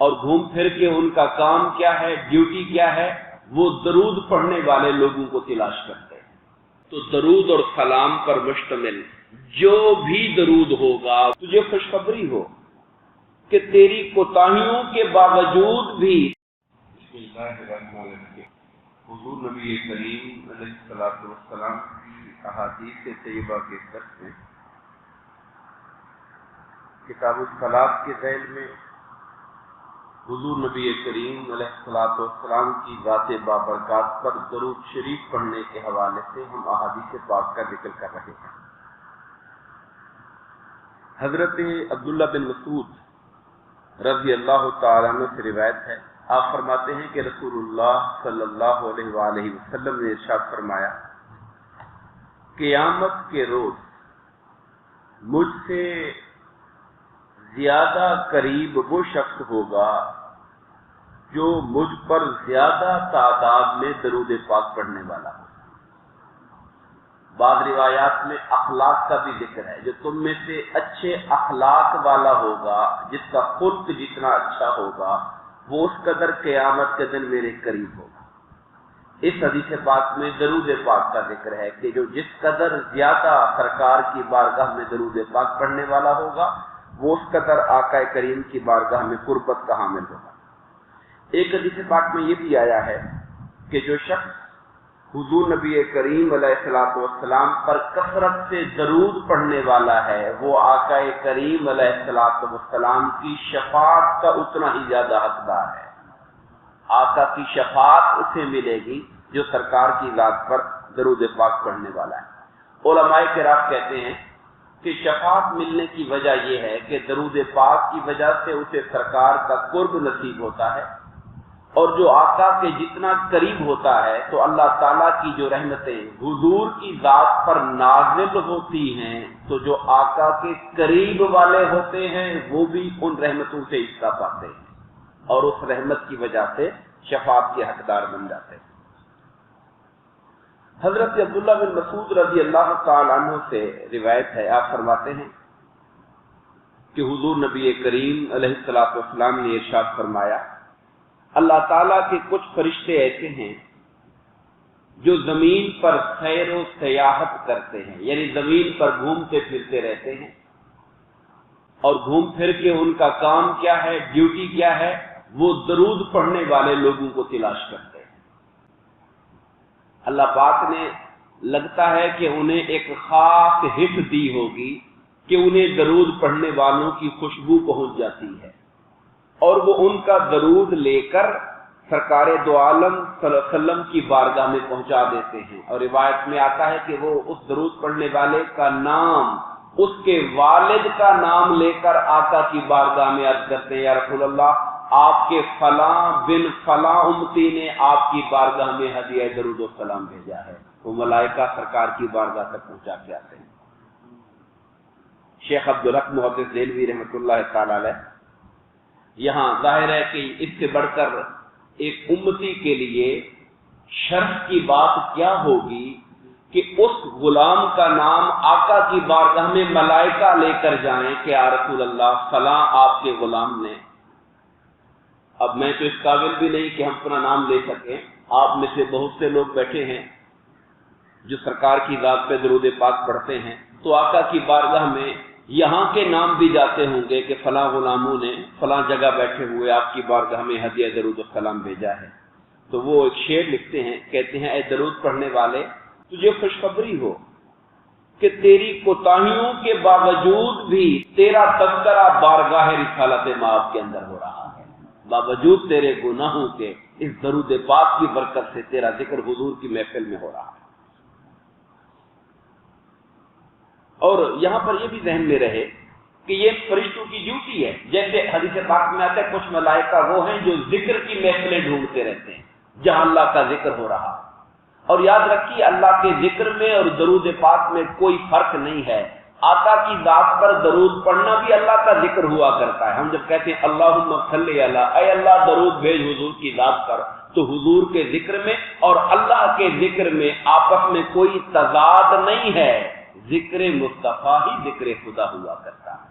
اور گھوم پھر کے ان کا کام کیا ہے، ڈیوٹی کیا ہے، وہ درود پڑھنے والے لوگوں کو تلاش کرتے ہیں۔ تو درود اور سلام پر مشتمل جو بھی درود ہوگا، تجھے خوشخبری ہو کہ تیری کوتاہیوں کے باوجود بھی بسم اللہ الرحمن الرحیم حضور نبی کریم علیہ الصلوۃ والسلام کی احادیث طیبہ کے درس میں کتاب الصلاۃ کے ذیل میں حضور نبی کریم علیہ الصلوۃ والسلام کی ذات بابرکات پر درود شریف پڑھنے کے حوالے سے ہم احادیث پاک کا ذکر کر رہے ہیں۔ حضرت عبداللہ بن مسعود رضی اللہ تعالیٰ عنہ سے روایت ہے، آپ فرماتے ہیں کہ رسول اللہ صلی اللہ علیہ وآلہ وسلم نے ارشاد فرمایا، قیامت کے روز مجھ سے زیادہ قریب وہ شخص ہوگا جو مجھ پر زیادہ تعداد میں درود پاک پڑھنے والا ہو۔ بعض روایات میں اخلاق کا بھی ذکر ہے، جو تم میں سے اچھے اخلاق والا ہوگا، جس کا خلق جتنا اچھا ہوگا، وہ اس قدر قیامت کے دن میرے قریب ہوگا۔ اس حدیث پاک میں درود پاک کا ذکر ہے کہ جو جس قدر زیادہ سرکار کی بارگاہ میں درود پاک پڑھنے والا ہوگا، وہ اس قدر آقا کریم کی بارگاہ میں قربت کا حامل ہوگا۔ ایک حدیث پاک میں یہ بھی آیا ہے کہ جو شخص حضور نبی کریم علیہ الصلوۃ والسلام پر کثرت سے درود پڑھنے والا ہے، وہ آقا کریم علیہ الصلوۃ والسلام کی شفاعت کا اتنا ہی زیادہ حقدار ہے۔ آقا کی شفاعت اسے ملے گی جو سرکار کی ذات پر درود پاک پڑھنے والا ہے۔ علماء کرام کہتے ہیں کہ شفاعت ملنے کی وجہ یہ ہے کہ درود پاک کی وجہ سے اسے سرکار کا قرب نصیب ہوتا ہے، اور جو آقا کے جتنا قریب ہوتا ہے تو اللہ تعالیٰ کی جو رحمتیں حضور کی ذات پر نازل ہوتی ہیں، تو جو آقا کے قریب والے ہوتے ہیں وہ بھی ان رحمتوں سے حصہ پاتے ہیں اور اس رحمت کی وجہ سے شفاعت کے حقدار بن جاتے ہیں۔ حضرت عبداللہ بن مسعود رضی اللہ تعالیٰ عنہ سے روایت ہے، آپ فرماتے ہیں کہ حضور نبی کریم علیہ الصلوۃ والسلام نے ارشاد فرمایا، اللہ تعالیٰ کے کچھ فرشتے ایسے ہیں جو زمین پر سیر و سیاحت کرتے ہیں، یعنی زمین پر گھومتے پھرتے رہتے ہیں، اور گھوم پھر کے ان کا کام کیا ہے، ڈیوٹی کیا ہے، وہ درود پڑھنے والے لوگوں کو تلاش کرتے ہیں۔ اللہ پاک نے لگتا ہے کہ انہیں ایک خاص ہٹ دی ہوگی کہ انہیں درود پڑھنے والوں کی خوشبو پہنچ جاتی ہے، اور وہ ان کا درود لے کر سرکار دو عالم صلی اللہ علیہ وسلم کی بارگاہ میں پہنچا دیتے ہیں۔ اور روایت میں آتا ہے کہ وہ اس درود پڑھنے والے کا نام، اس کے والد کا نام لے کر آقا کی بارگاہ میں عرض کرتے ہیں، یا رسول اللہ، آپ کے فلاں بن فلاں امتی نے آپ کی بارگاہ میں ہدیہ درود و سلام بھیجا ہے۔ وہ ملائکہ سرکار کی بارگاہ تک پہنچا کے آتے ہیں۔ شیخ عبدالحق محدث دہلوی رحمۃ اللہ تعالی علیہ یہاں ظاہر ہے کہ اس سے بڑھ کر ایک امتی کے لیے شرف کی بات کیا ہوگی کہ اس غلام کا نام آقا کی بارگاہ میں ملائکہ لے کر جائیں کہ یا رسول اللہ فلاں آپ کے غلام نے۔ اب میں تو اس قابل بھی نہیں کہ ہم اپنا نام لے سکیں، آپ میں سے بہت سے لوگ بیٹھے ہیں جو سرکار کی ذات پہ درود پاک پڑھتے ہیں، تو آقا کی بارگاہ میں یہاں کے نام بھی جاتے ہوں گے کہ فلاں غلاموں نے فلاں جگہ بیٹھے ہوئے آپ کی بارگاہ میں ہدیہ درود و سلام بھیجا ہے۔ تو وہ ایک شعر لکھتے ہیں، کہتے ہیں، اے درود پڑھنے والے، تجھے خوشخبری ہو کہ تیری کوتاہیوں کے باوجود بھی تیرا تذکرہ بارگاہ رسالت مآب کے اندر ہو رہا ہے، باوجود تیرے گناہوں کے اس درود پاک کی برکت سے تیرا ذکر حضور کی محفل میں ہو رہا ہے۔ اور یہاں پر یہ بھی ذہن میں رہے کہ یہ فرشتوں کی ڈیوٹی ہے، جیسے حدیث پاک میں آتا ہے کچھ ملائکہ وہ ہیں جو ذکر کی محفلیں ڈھونڈتے رہتے ہیں جہاں اللہ کا ذکر ہو رہا۔ اور یاد رکھیے اللہ کے ذکر میں اور درود پاک میں کوئی فرق نہیں ہے۔ آقا کی ذات پر درود پڑھنا بھی اللہ کا ذکر ہوا کرتا ہے۔ ہم جب کہتے ہیں اللہم صلی علی، اے اللہ درود بھیج حضور کی ذات پر، تو حضور کے ذکر میں اور اللہ کے ذکر میں آپس میں کوئی تضاد نہیں ہے، ذکر مصطفیٰ ہی ذکر خدا ہوا کرتا ہے۔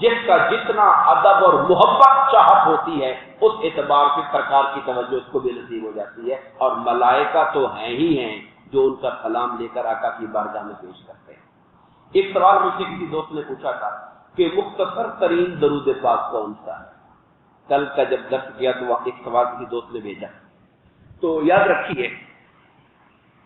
جس کا جتنا ادب اور محبت چاہت ہوتی ہے اس اعتبار سے سرکار کی توجہ اس کو بھی نصیب ہو جاتی ہے، اور ملائکہ تو ہیں ہی ہیں جو ان کا سلام لے کر آقا کی بارگاہ میں پیش کرتے ہیں۔ ایک سوال مجھ سے کسی دوست نے پوچھا تھا کہ مختصر ترین درود پاک کون سا ہے؟ کل کا جب درس کیا تو ایک سوال کسی دوست نے بھیجا، تو یاد رکھیے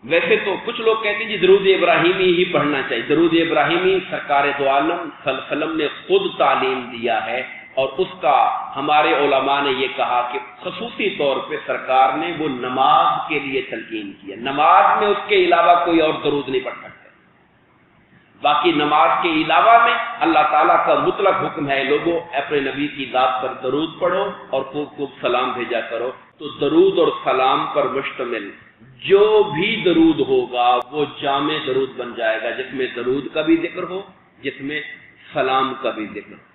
ویسے تو کچھ لوگ کہتے ہیں جی درود ابراہیمی ہی پڑھنا چاہیے۔ درود ابراہیمی سرکار دو عالم صلی اللہ علیہ وسلم نے خود تعلیم دیا ہے، اور اس کا ہمارے علماء نے یہ کہا کہ خصوصی طور پہ سرکار نے وہ نماز کے لیے تلقین کیا، نماز میں اس کے علاوہ کوئی اور درود نہیں پڑھ سکتے۔ باقی نماز کے علاوہ میں اللہ تعالیٰ کا مطلق حکم ہے لوگوں اپنے نبی کی ذات پر درود پڑھو اور خوب خوب سلام بھیجا کرو۔ تو درود اور سلام پر مشتمل جو بھی درود ہوگا وہ جامع درود بن جائے گا، جس میں درود کا بھی ذکر ہو، جس میں سلام کا بھی ذکر ہو۔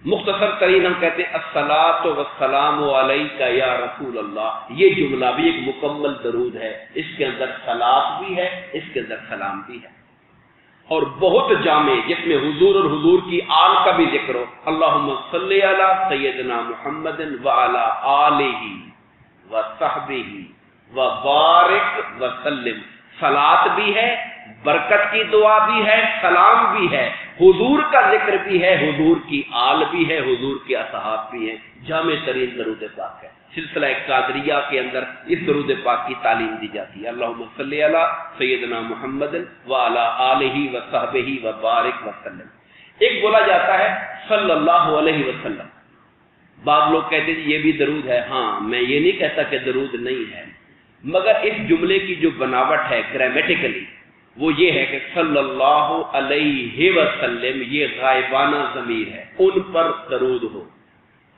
مختصر ترین ہم کہتے ہیں الصلاۃ والسلام علیک یا رسول اللہ، یہ جملہ بھی ایک مکمل درود ہے، اس کے اندر صلاۃ بھی ہے، اس کے اندر سلام بھی ہے، اور بہت جامع جس میں حضور اور حضور کی آل کا بھی ذکر ہو۔ اللہم صلی علی سیدنا محمد وعلی آلہ وصحبہ وبارک وسلم، صلاۃ بھی ہے، برکت کی دعا بھی ہے، سلام بھی ہے، حضور کا ذکر بھی ہے، حضور کی آل بھی ہے، حضور کے اصحاب بھی ہیں، جامع ترین درود پاک ہے۔ سلسلہ قادریہ کے اندر اس درود پاک کی تعلیم دی جاتی ہے، اللہم صلی علی سیدنا محمد وعلی آلہ وصحبہ وبارک وسلم۔ ایک بولا جاتا ہے صلی اللہ علیہ وسلم، بعض لوگ کہتے ہیں یہ بھی درود ہے۔ ہاں، میں یہ نہیں کہتا کہ درود نہیں ہے، مگر اس جملے کی جو بناوٹ ہے گرامیٹیکلی وہ یہ ہے کہ صلی اللہ علیہ وسلم، یہ غائبانہ ضمیر ہے، ان پر درود ہو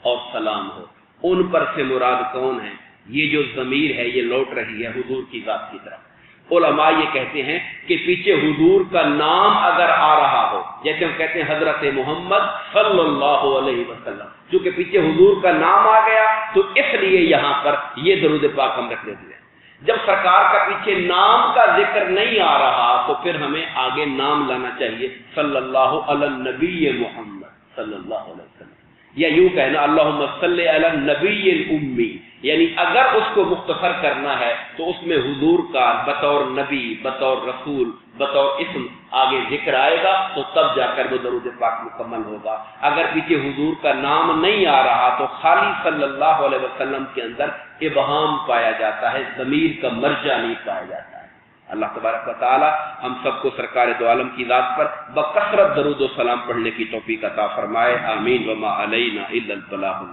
اور سلام ہو۔ ان پر سے مراد کون ہے؟ یہ جو ضمیر ہے یہ لوٹ رہی ہے حضور کی ذات کی طرف۔ علماء یہ کہتے ہیں کہ پیچھے حضور کا نام اگر آ رہا ہو، جیسے ہم کہتے ہیں حضرت محمد صلی اللہ علیہ وسلم، چونکہ پیچھے حضور کا نام آ گیا تو اس لیے یہاں پر یہ درود پاک ہم رکھ دیتے ہیں۔ جب سرکار کا پیچھے نام کا ذکر نہیں آ رہا تو پھر ہمیں آگے نام لانا چاہیے، صلی اللہ علی النبی محمد صلی اللہ علیہ وسلم، یا یوں کہنا اللہم صلی علی النبی الامی، یعنی اگر اس کو مختصر کرنا ہے تو اس میں حضور کا بطور نبی، بطور رسول، بطور اسم آگے ذکر آئے گا تو تب جا کر وہ درود پاک مکمل ہوگا۔ اگر پیچھے حضور کا نام نہیں آ رہا تو خالی صلی اللہ علیہ وسلم کے اندر ابہام پایا جاتا ہے، ضمیر کا مرجع نہیں پایا جاتا ہے۔ اللہ تبارک و تعالی ہم سب کو سرکار دو عالم کی ذات پر بکثرت درود و سلام پڑھنے کی توفیق عطا فرمائے، آمین۔ وما علینا الا البلاغ۔